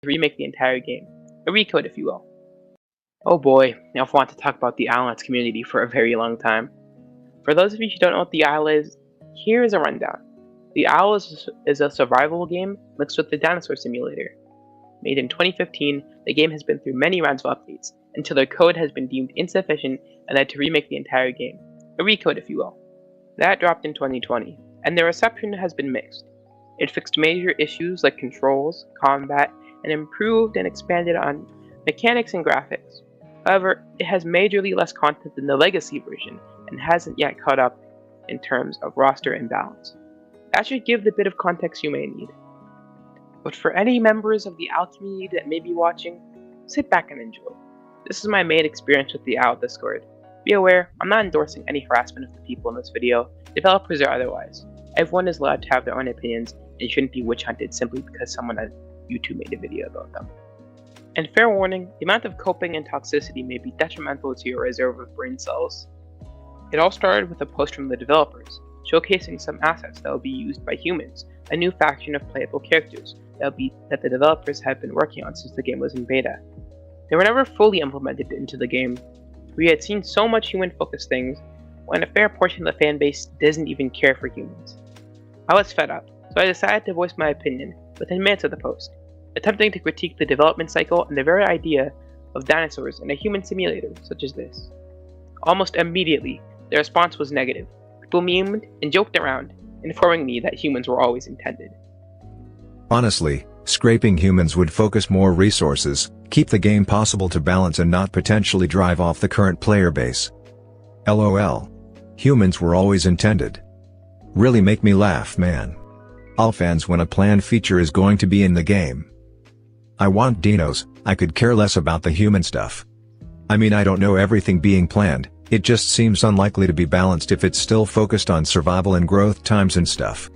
remake the entire game. A recode, if you will. Oh boy, I've wanted to talk about the Islands community for a very long time. For those of you who don't know what the Isle is, here is a rundown. The Isle is a survival game mixed with the dinosaur simulator. Made in 2015, the game has been through many rounds of updates, until their code has been deemed insufficient and had to remake the entire game. A recode, if you will. That dropped in 2020, and the reception has been mixed. It fixed major issues like controls, combat, and improved and expanded on mechanics and graphics. However, it has majorly less content than the legacy version, and hasn't yet caught up in terms of roster and balance. That should give the bit of context you may need. But for any members of the OWL community that may be watching, sit back and enjoy. This is my main experience with the OWL Discord. Be aware, I'm not endorsing any harassment of the people in this video, developers or otherwise. Everyone is allowed to have their own opinions and shouldn't be witch hunted simply because someone on YouTube made a video about them. And fair warning, the amount of coping and toxicity may be detrimental to your reserve of brain cells. It all started with a post from the developers, showcasing some assets that will be used by humans, a new faction of playable characters that the developers have been working on since the game was in beta. They were never fully implemented into the game. We had seen so much human-focused things, when a fair portion of the fanbase doesn't even care for humans. I was fed up, so I decided to voice my opinion within minutes of the post, attempting to critique the development cycle and the very idea of dinosaurs in a human simulator such as this. Almost immediately, the response was negative. People memed and joked around, informing me that humans were always intended. Honestly, scraping humans would focus more resources, keep the game possible to balance and not potentially drive off the current player base. LOL. Humans were always intended. Really make me laugh, man. All fans when a planned feature is going to be in the game. I want dinos, I could care less about the human stuff. I mean, I don't know everything being planned, it just seems unlikely to be balanced if it's still focused on survival and growth times and stuff.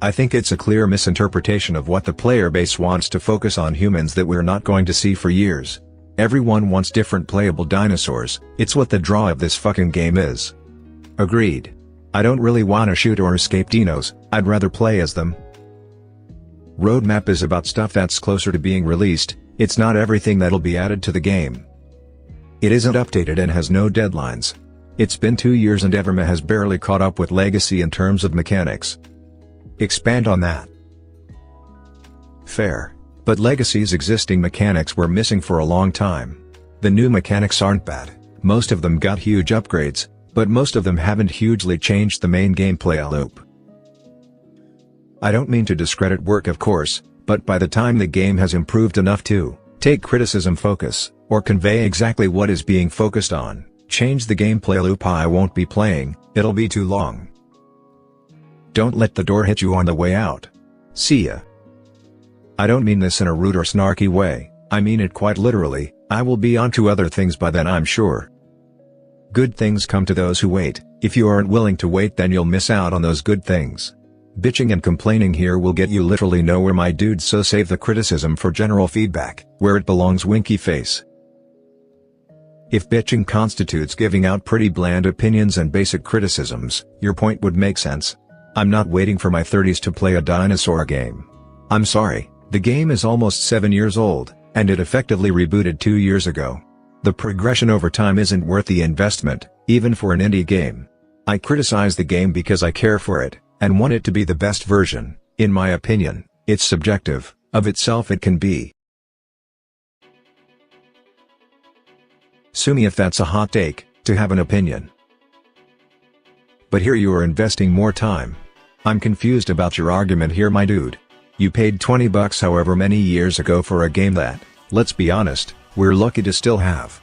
I think it's a clear misinterpretation of what the player base wants to focus on humans that we're not going to see for years. Everyone wants different playable dinosaurs, it's what the draw of this fucking game is. Agreed. I don't really wanna shoot or escape dinos, I'd rather play as them. Roadmap is about stuff that's closer to being released, it's not everything that'll be added to the game. It isn't updated and has no deadlines. It's been 2 years and Everma has barely caught up with Legacy in terms of mechanics. Expand on that. Fair. But Legacy's existing mechanics were missing for a long time. The new mechanics aren't bad, most of them got huge upgrades, but most of them haven't hugely changed the main gameplay loop. I don't mean to discredit work of course, but by the time the game has improved enough to take criticism focus, or convey exactly what is being focused on, change the gameplay loop, I won't be playing, it'll be too long. Don't let the door hit you on the way out. See ya. I don't mean this in a rude or snarky way, I mean it quite literally, I will be on to other things by then, I'm sure. Good things come to those who wait, if you aren't willing to wait then you'll miss out on those good things. Bitching and complaining here will get you literally nowhere, my dude, so save the criticism for general feedback, where it belongs, winky face. If bitching constitutes giving out pretty bland opinions and basic criticisms, your point would make sense. I'm not waiting for my 30s to play a dinosaur game. I'm sorry, the game is almost 7 years old, and it effectively rebooted 2 years ago. The progression over time isn't worth the investment, even for an indie game. I criticize the game because I care for it, and want it to be the best version. In my opinion, it's subjective, of itself it can be. Sue me if that's a hot take, to have an opinion. But here you are investing more time. I'm confused about your argument here, my dude. You paid $20 however many years ago for a game that, let's be honest, we're lucky to still have.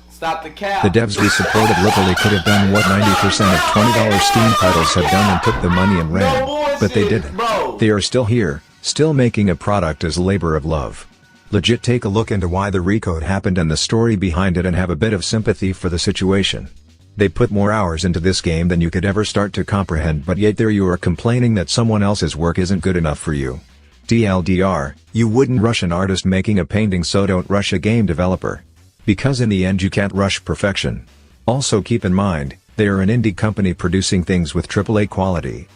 Stop the cap. The devs we supported literally could have done what 90% of $20 Steam titles have done and took the money and ran, but they didn't. They are still here, still making a product as a labor of love. Legit take a look into why the recode happened and the story behind it and have a bit of sympathy for the situation. They put more hours into this game than you could ever start to comprehend, but yet there you are complaining that someone else's work isn't good enough for you. TLDR, you wouldn't rush an artist making a painting, so don't rush a game developer. Because in the end you can't rush perfection. Also keep in mind, they are an indie company producing things with AAA quality.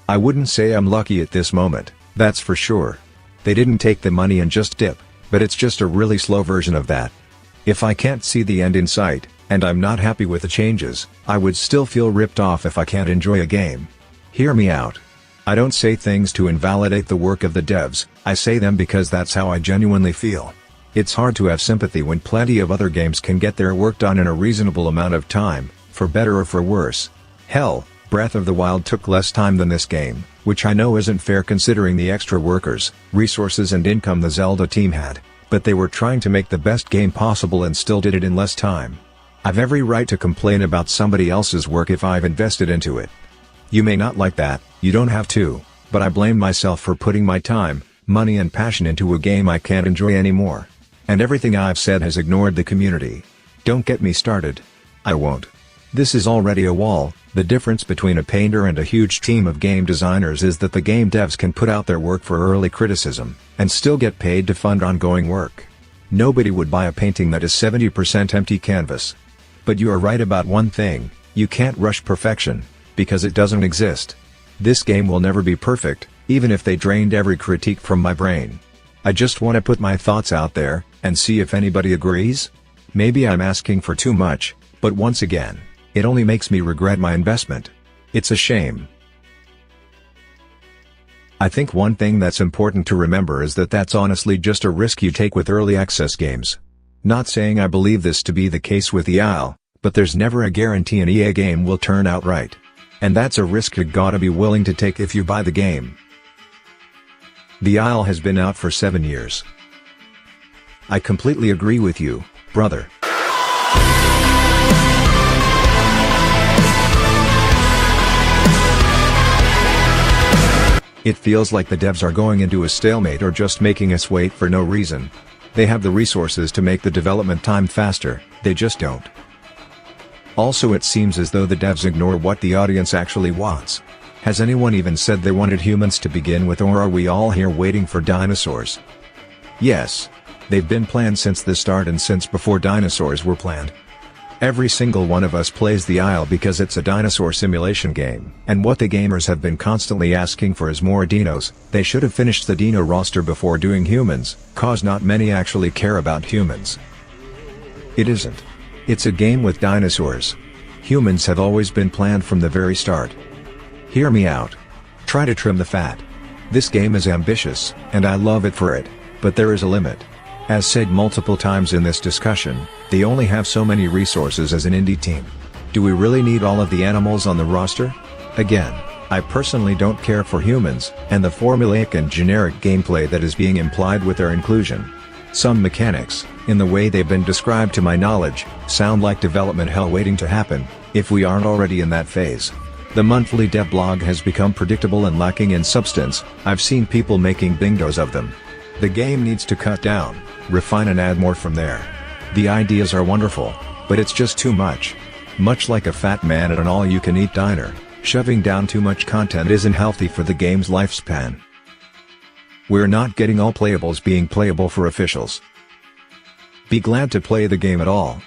I wouldn't say I'm lucky at this moment, that's for sure. They didn't take the money and just dip, but it's just a really slow version of that. If I can't see the end in sight, and I'm not happy with the changes, I would still feel ripped off if I can't enjoy a game. Hear me out. I don't say things to invalidate the work of the devs, I say them because that's how I genuinely feel. It's hard to have sympathy when plenty of other games can get their work done in a reasonable amount of time, for better or for worse. Hell, Breath of the Wild took less time than this game, which I know isn't fair considering the extra workers, resources and income the Zelda team had, but they were trying to make the best game possible and still did it in less time. I've every right to complain about somebody else's work if I've invested into it. You may not like that, you don't have to, but I blame myself for putting my time, money and passion into a game I can't enjoy anymore. And everything I've said has ignored the community. Don't get me started. I won't. This is already a wall. The difference between a painter and a huge team of game designers is that the game devs can put out their work for early criticism, and still get paid to fund ongoing work. Nobody would buy a painting that is 70% empty canvas. But you are right about one thing, you can't rush perfection, because it doesn't exist. This game will never be perfect, even if they drained every critique from my brain. I just want to put my thoughts out there, and see if anybody agrees? Maybe I'm asking for too much, but once again, it only makes me regret my investment. It's a shame. I think one thing that's important to remember is that that's honestly just a risk you take with early access games. Not saying I believe this to be the case with the Isle, but there's never a guarantee an EA game will turn out right. And that's a risk you gotta be willing to take if you buy the game. The Isle has been out for 7 years. I completely agree with you, brother. It feels like the devs are going into a stalemate or just making us wait for no reason. They have the resources to make the development time faster, they just don't. Also, it seems as though the devs ignore what the audience actually wants. Has anyone even said they wanted humans to begin with, or are we all here waiting for dinosaurs? Yes. They've been planned since the start and since before dinosaurs were planned. Every single one of us plays the Isle because it's a dinosaur simulation game, and what the gamers have been constantly asking for is more dinos. They should have finished the dino roster before doing humans, cause not many actually care about humans. It isn't. It's a game with dinosaurs. Humans have always been planned from the very start. Hear me out. Try to trim the fat. This game is ambitious, and I love it for it, but there is a limit. As said multiple times in this discussion, they only have so many resources as an indie team. Do we really need all of the animals on the roster? Again, I personally don't care for humans, and the formulaic and generic gameplay that is being implied with their inclusion. Some mechanics, in the way they've been described to my knowledge, sound like development hell waiting to happen, if we aren't already in that phase. The monthly dev blog has become predictable and lacking in substance. I've seen people making bingos of them. The game needs to cut down, refine and add more from there. The ideas are wonderful, but it's just too much. Much like a fat man at an all-you-can-eat diner, shoving down too much content isn't healthy for the game's lifespan. We're not getting all playables being playable for officials. Be glad to play the game at all.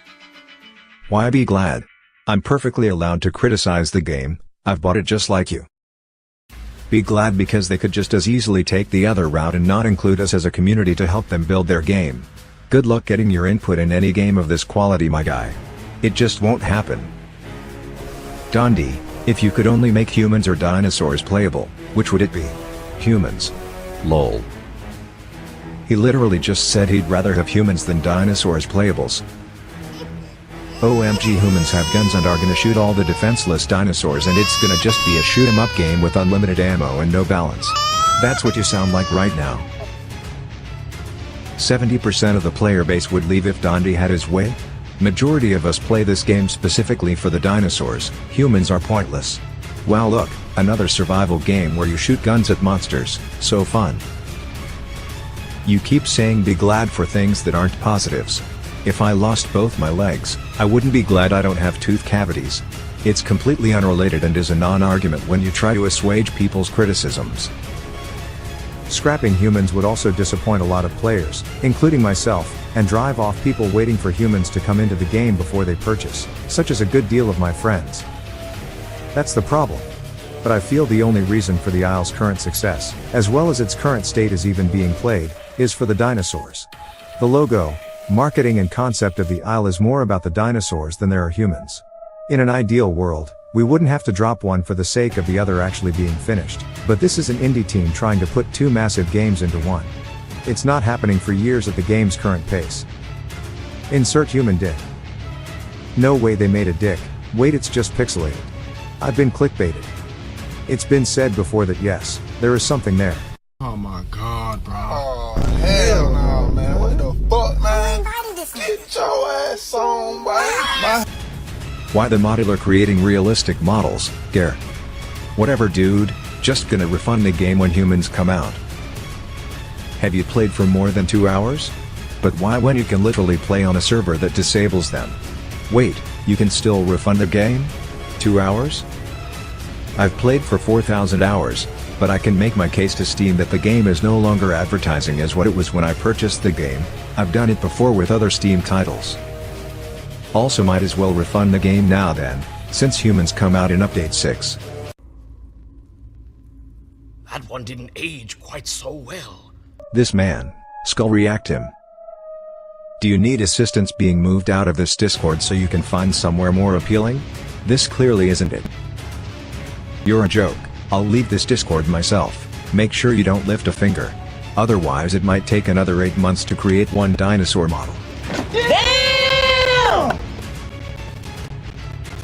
Why be glad? I'm perfectly allowed to criticize the game, I've bought it just like you. Be glad because they could just as easily take the other route and not include us as a community to help them build their game. Good luck getting your input in any game of this quality, my guy. It just won't happen. Dondi, if you could only make humans or dinosaurs playable, which would it be? Humans. Lol. He literally just said he'd rather have humans than dinosaurs playables. OMG, humans have guns and are gonna shoot all the defenseless dinosaurs, and it's gonna just be a shoot 'em up game with unlimited ammo and no balance. That's what you sound like right now. 70% of the player base would leave if Dondi had his way? Majority of us play this game specifically for the dinosaurs. Humans are pointless. Wow, look, another survival game where you shoot guns at monsters, so fun. You keep saying be glad for things that aren't positives. If I lost both my legs, I wouldn't be glad I don't have tooth cavities. It's completely unrelated and is a non-argument when you try to assuage people's criticisms. Scrapping humans would also disappoint a lot of players, including myself, and drive off people waiting for humans to come into the game before they purchase, such as a good deal of my friends. That's the problem. but I feel the only reason for the Isle's current success, as well as its current state as even being played, is for the dinosaurs. The logo, marketing and concept of the Isle is more about the dinosaurs than there are humans. In an ideal world, we wouldn't have to drop one for the sake of the other actually being finished, but this is an indie team trying to put two massive games into one. It's not happening for years at the game's current pace. Insert human dick. No way they made a dick, wait, it's just pixelated. I've been clickbaited. It's been said before that yes, there is something there. Oh my god, bro. Oh, hell no, man. What the fuck, man? Get your ass on, boy. Why the modular creating realistic models, Gare? Whatever dude, just gonna refund the game when humans come out. Have you played for more than 2 hours? But why when you can literally play on a server that disables them? Wait, you can still refund the game? 2 hours? I've played for 4,000 hours, but I can make my case to Steam that the game is no longer advertising as what it was when I purchased the game. I've done it before with other Steam titles. Also might as well refund the game now then, since humans come out in update 6. That one didn't age quite so well. This man, Skull react him. Do you need assistance being moved out of this Discord so you can find somewhere more appealing? This clearly isn't it. You're a joke, I'll leave this Discord myself, make sure you don't lift a finger. Otherwise it might take another 8 months to create one dinosaur model. Damn!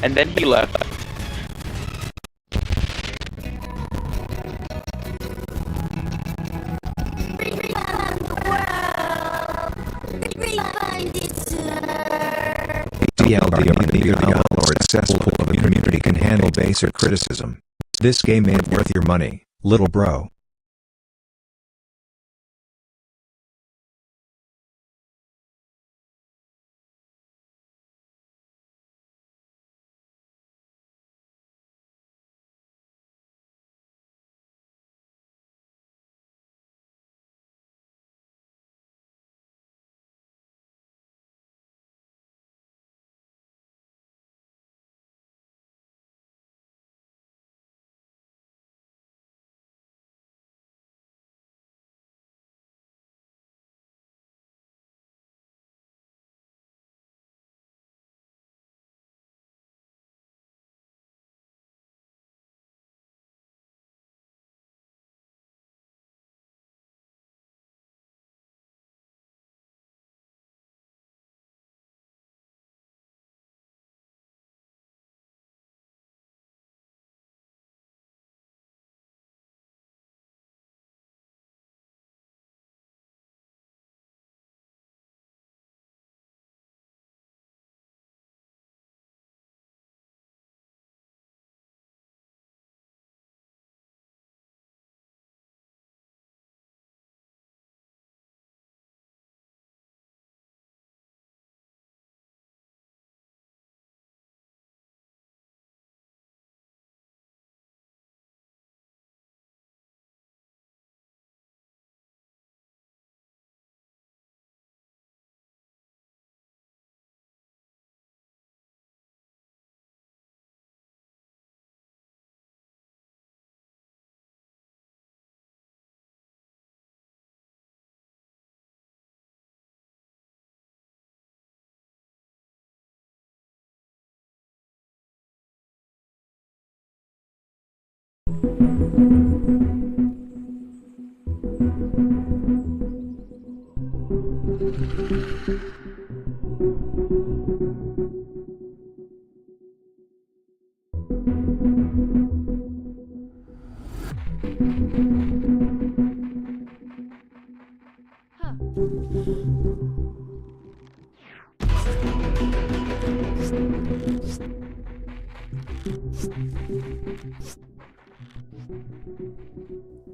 And then he left. DLD or accessible pool of a community can handle basic criticism. This game ain't worth your money, little bro.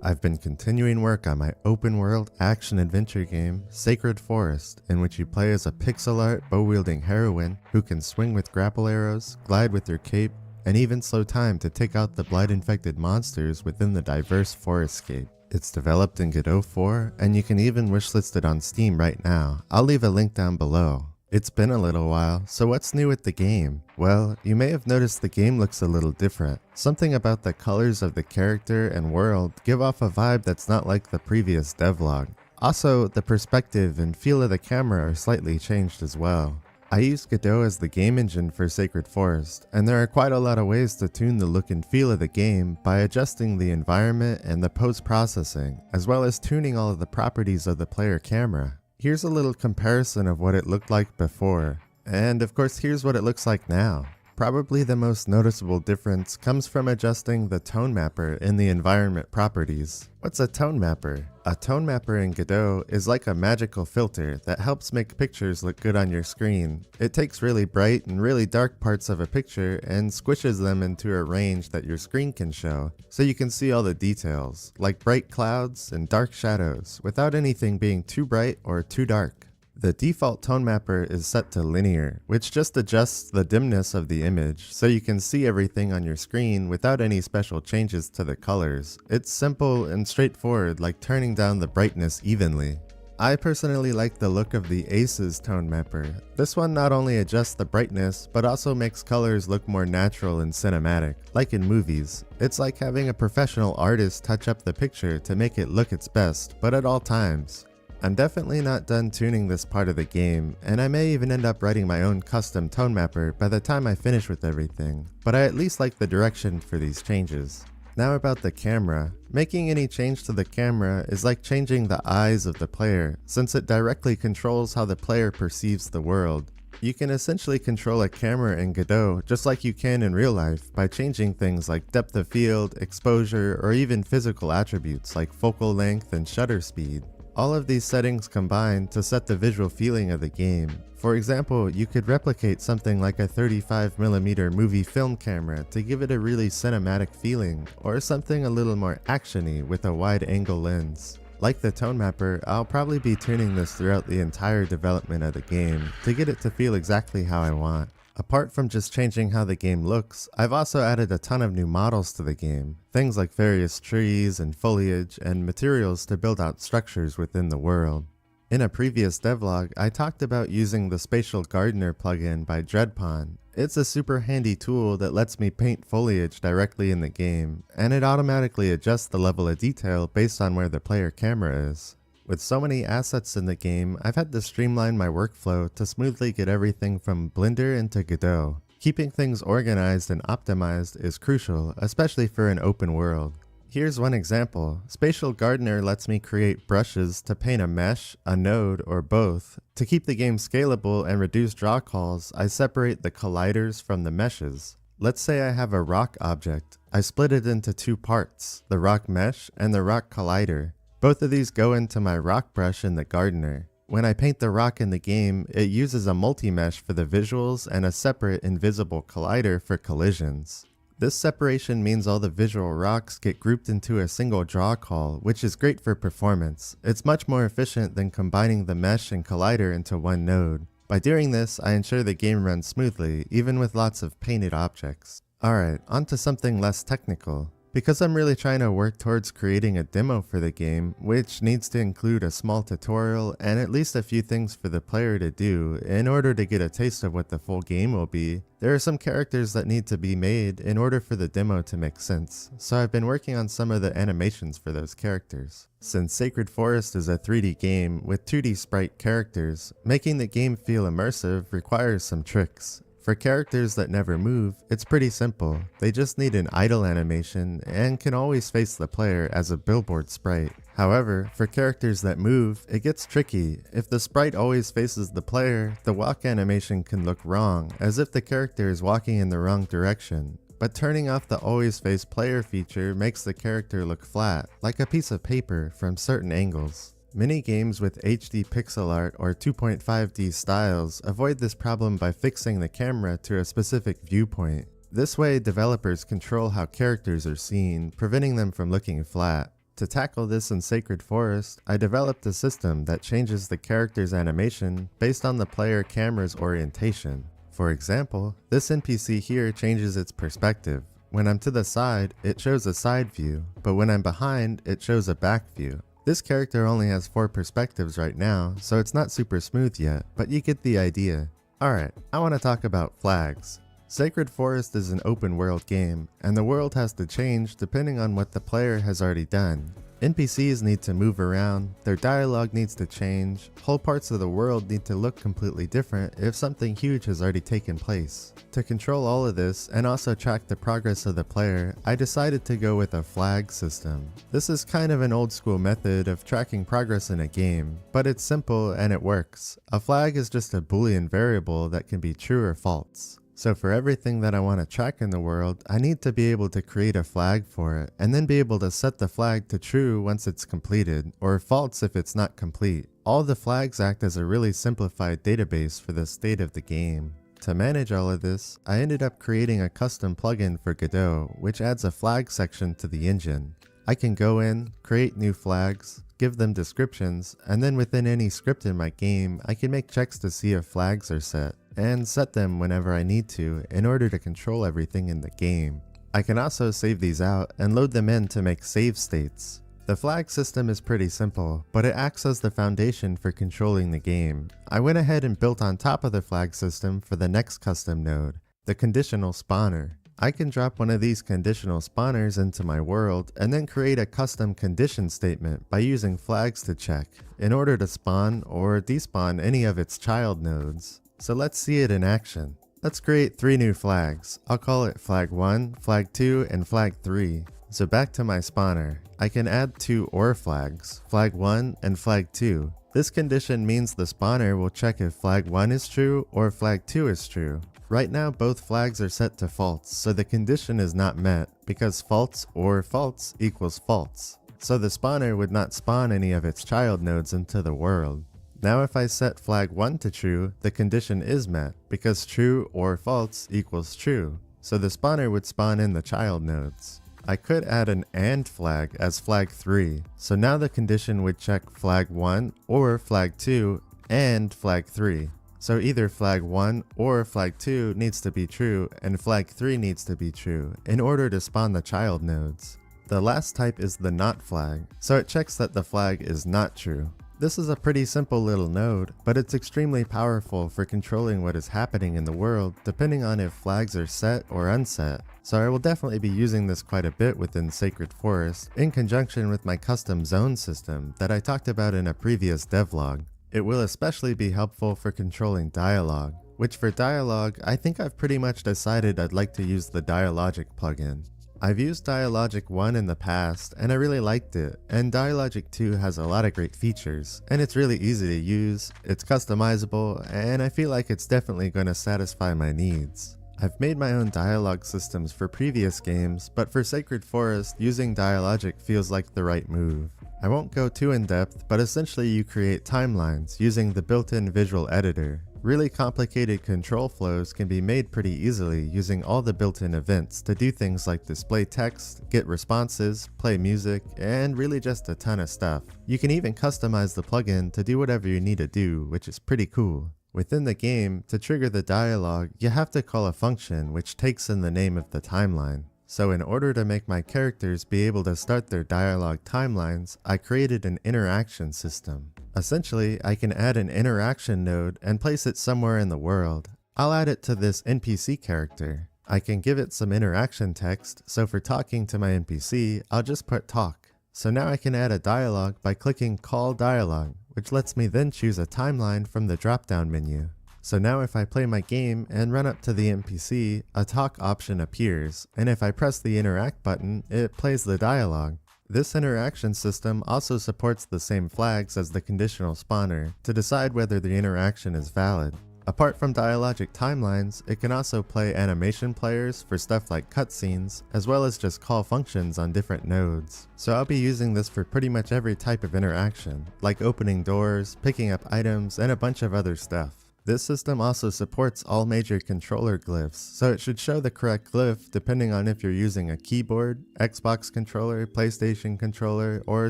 I've been continuing work on my open-world action-adventure game, Sacred Forest, in which you play as a pixel art bow-wielding heroine who can swing with grapple arrows, glide with her cape, and even slow time to take out the blight-infected monsters within the diverse forestscape. It's developed in Godot 4, and you can even wishlist it on Steam right now. I'll leave a link down below. It's been a little while, so what's new with the game? Well, you may have noticed the game looks a little different. Something about the colors of the character and world give off a vibe that's not like the previous devlog. Also, the perspective and feel of the camera are slightly changed as well. I used Godot as the game engine for Sacred Forest, and there are quite a lot of ways to tune the look and feel of the game by adjusting the environment and the post-processing, as well as tuning all of the properties of the player camera. Here's a little comparison of what it looked like before, and of course here's what it looks like now. Probably the most noticeable difference comes from adjusting the tone mapper in the environment properties. What's a tone mapper? A tone mapper in Godot is like a magical filter that helps make pictures look good on your screen. It takes really bright and really dark parts of a picture and squishes them into a range that your screen can show, so you can see all the details, like bright clouds and dark shadows, without anything being too bright or too dark. The default tone mapper is set to linear, which just adjusts the dimness of the image so you can see everything on your screen without any special changes to the colors. It's simple and straightforward, like turning down the brightness evenly. I personally like the look of the Aces tone mapper. This one not only adjusts the brightness, but also makes colors look more natural and cinematic, like in movies. It's like having a professional artist touch up the picture to make it look its best, but at all times. I'm definitely not done tuning this part of the game, and I may even end up writing my own custom tone mapper by the time I finish with everything, but I at least like the direction for these changes. Now about the camera. Making any change to the camera is like changing the eyes of the player, since it directly controls how the player perceives the world. You can essentially control a camera in Godot just like you can in real life by changing things like depth of field, exposure, or even physical attributes like focal length and shutter speed. All of these settings combine to set the visual feeling of the game. For example, you could replicate something like a 35mm movie film camera to give it a really cinematic feeling, or something a little more actiony with a wide-angle lens. Like the tone mapper, I'll probably be tuning this throughout the entire development of the game to get it to feel exactly how I want. Apart from just changing how the game looks, I've also added a ton of new models to the game, things like various trees and foliage and materials to build out structures within the world. In a previous devlog, I talked about using the Spatial Gardener plugin by Dreadpon. It's a super handy tool that lets me paint foliage directly in the game, and it automatically adjusts the level of detail based on where the player camera is. With so many assets in the game, I've had to streamline my workflow to smoothly get everything from Blender into Godot. Keeping things organized and optimized is crucial, especially for an open world. Here's one example. Spatial Gardener lets me create brushes to paint a mesh, a node, or both. To keep the game scalable and reduce draw calls, I separate the colliders from the meshes. Let's say I have a rock object. I split it into two parts, the rock mesh and the rock collider. Both of these go into my rock brush in the Gardener. When I paint the rock in the game, it uses a multi-mesh for the visuals and a separate invisible collider for collisions. This separation means all the visual rocks get grouped into a single draw call, which is great for performance. It's much more efficient than combining the mesh and collider into one node. By doing this, I ensure the game runs smoothly, even with lots of painted objects. Alright, on to something less technical. Because I'm really trying to work towards creating a demo for the game, which needs to include a small tutorial and at least a few things for the player to do in order to get a taste of what the full game will be, there are some characters that need to be made in order for the demo to make sense, so I've been working on some of the animations for those characters. Since Sacred Forest is a 3D game with 2D sprite characters, making the game feel immersive requires some tricks. For characters that never move, it's pretty simple. They just need an idle animation and can always face the player as a billboard sprite. However, for characters that move, it gets tricky. If the sprite always faces the player, the walk animation can look wrong, as if the character is walking in the wrong direction. But turning off the always face player feature makes the character look flat, like a piece of paper from certain angles. Many games with HD pixel art or 2.5D styles avoid this problem by fixing the camera to a specific viewpoint. This way, developers control how characters are seen, preventing them from looking flat. To tackle this in Sacred Forest, I developed a system that changes the character's animation based on the player camera's orientation. For example, this NPC here changes its perspective. When I'm to the side, it shows a side view, but when I'm behind, it shows a back view. This character only has 4 perspectives right now, so it's not super smooth yet, but you get the idea. Alright, I want to talk about flags. Sacred Forest is an open world game, and the world has to change depending on what the player has already done. NPCs need to move around, their dialogue needs to change, whole parts of the world need to look completely different if something huge has already taken place. To control all of this and also track the progress of the player, I decided to go with a flag system. This is kind of an old school method of tracking progress in a game, but it's simple and it works. A flag is just a Boolean variable that can be true or false. So for everything that I want to track in the world, I need to be able to create a flag for it, and then be able to set the flag to true once it's completed, or false if it's not complete. All the flags act as a really simplified database for the state of the game. To manage all of this, I ended up creating a custom plugin for Godot, which adds a flag section to the engine. I can go in, create new flags, give them descriptions, and then within any script in my game, I can make checks to see if flags are set, and set them whenever I need to in order to control everything in the game. I can also save these out and load them in to make save states. The flag system is pretty simple, but it acts as the foundation for controlling the game. I went ahead and built on top of the flag system for the next custom node, the conditional spawner. I can drop one of these conditional spawners into my world and then create a custom condition statement by using flags to check in order to spawn or despawn any of its child nodes. So let's see it in action. Let's create 3 new flags. I'll call it flag 1, flag 2, and flag 3. So back to my spawner. I can add 2 OR flags, flag 1 and flag 2. This condition means the spawner will check if flag 1 is true or flag 2 is true. Right now both flags are set to false, so the condition is not met because false or false equals false. So the spawner would not spawn any of its child nodes into the world. Now if I set flag 1 to true, the condition is met because true or false equals true. So the spawner would spawn in the child nodes. I could add an AND flag as flag 3, so now the condition would check flag 1 or flag 2 and flag 3. So either flag 1 or flag 2 needs to be true and flag 3 needs to be true in order to spawn the child nodes. The last type is the NOT flag, so it checks that the flag is not true. This is a pretty simple little node, but it's extremely powerful for controlling what is happening in the world depending on if flags are set or unset. So I will definitely be using this quite a bit within Sacred Forest in conjunction with my custom zone system that I talked about in a previous devlog. It will especially be helpful for controlling dialogue, which for dialogue I think I've pretty much decided I'd like to use the Dialogic plugin. I've used Dialogic 1 in the past and I really liked it, and Dialogic 2 has a lot of great features, and it's really easy to use, it's customizable, and I feel like it's definitely going to satisfy my needs. I've made my own dialogue systems for previous games, but for Sacred Forest, using Dialogic feels like the right move. I won't go too in depth, but essentially you create timelines using the built-in visual editor. Really complicated control flows can be made pretty easily using all the built-in events to do things like display text, get responses, play music, and really just a ton of stuff. You can even customize the plugin to do whatever you need to do, which is pretty cool. Within the game, to trigger the dialogue, you have to call a function which takes in the name of the timeline. So in order to make my characters be able to start their dialogue timelines, I created an interaction system. Essentially, I can add an interaction node and place it somewhere in the world. I'll add it to this NPC character. I can give it some interaction text, so for talking to my NPC, I'll just put talk. So now I can add a dialogue by clicking call dialogue, which lets me then choose a timeline from the drop-down menu. So now if I play my game and run up to the NPC, a talk option appears, and if I press the interact button, it plays the dialogue. This interaction system also supports the same flags as the conditional spawner to decide whether the interaction is valid. Apart from dialogic timelines, it can also play animation players for stuff like cutscenes, as well as just call functions on different nodes. So I'll be using this for pretty much every type of interaction, like opening doors, picking up items, and a bunch of other stuff. This system also supports all major controller glyphs, so it should show the correct glyph depending on if you're using a keyboard, Xbox controller, PlayStation controller, or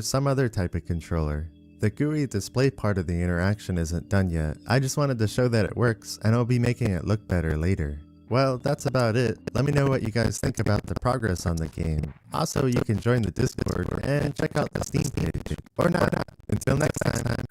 some other type of controller. The GUI display part of the interaction isn't done yet, I just wanted to show that it works and I'll be making it look better later. Well, that's about it. Let me know what you guys think about the progress on the game. Also, you can join the Discord and check out the Steam page. Or not. Until next time.